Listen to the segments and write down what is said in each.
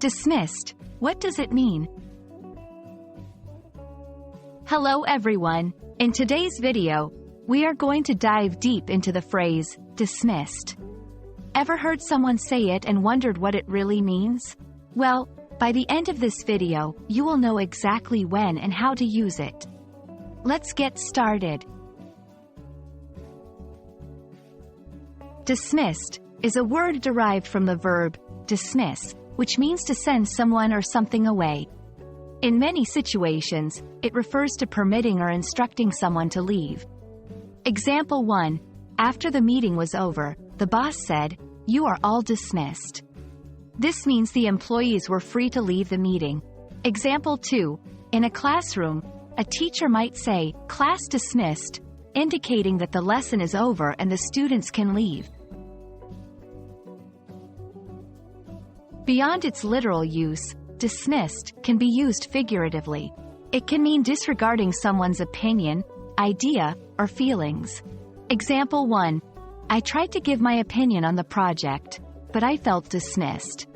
Dismissed. What does it mean? Hello everyone. In today's video, we are going to dive deep into the phrase, dismissed. Ever heard someone say it and wondered what it really means? Well, by the end of this video, you will know exactly when and how to use it. Let's get started. Dismissed is a word derived from the verb dismiss, which means to send someone or something away. In many situations, it refers to permitting or instructing someone to leave. Example 1. After the meeting was over, the boss said, "You are all dismissed." This means the employees were free to leave the meeting. Example 2. In a classroom, a teacher might say, "Class dismissed," indicating that the lesson is over and the students can leave. Beyond its literal use, dismissed can be used figuratively. It can mean disregarding someone's opinion, idea, or feelings. Example 1. I tried to give my opinion on the project, but I felt dismissed.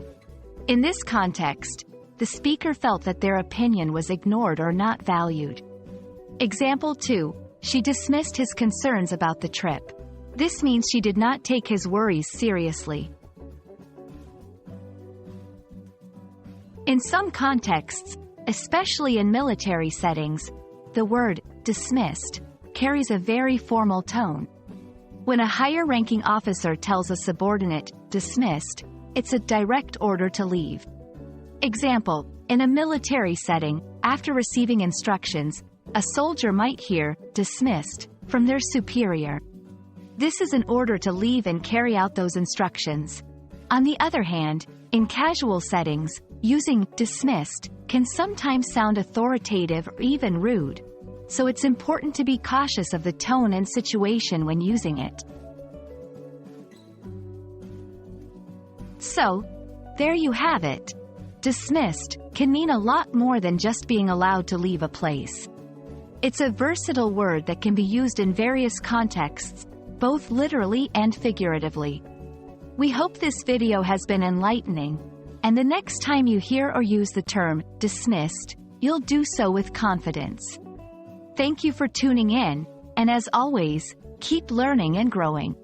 In this context, the speaker felt that their opinion was ignored or not valued. Example 2. She dismissed his concerns about the trip. This means she did not take his worries seriously. In some contexts, especially in military settings, the word dismissed carries a very formal tone. When a higher-ranking officer tells a subordinate, dismissed, it's a direct order to leave. Example, in a military setting, after receiving instructions, a soldier might hear, dismissed, from their superior. This is an order to leave and carry out those instructions. On the other hand, in casual settings, using dismissed can sometimes sound authoritative or even rude, so it's important to be cautious of the tone and situation when using it. So, there you have it. Dismissed can mean a lot more than just being allowed to leave a place. It's a versatile word that can be used in various contexts, both literally and figuratively. We hope this video has been enlightening, and the next time you hear or use the term dismissed, you'll do so with confidence. Thank you for tuning in, and as always, keep learning and growing.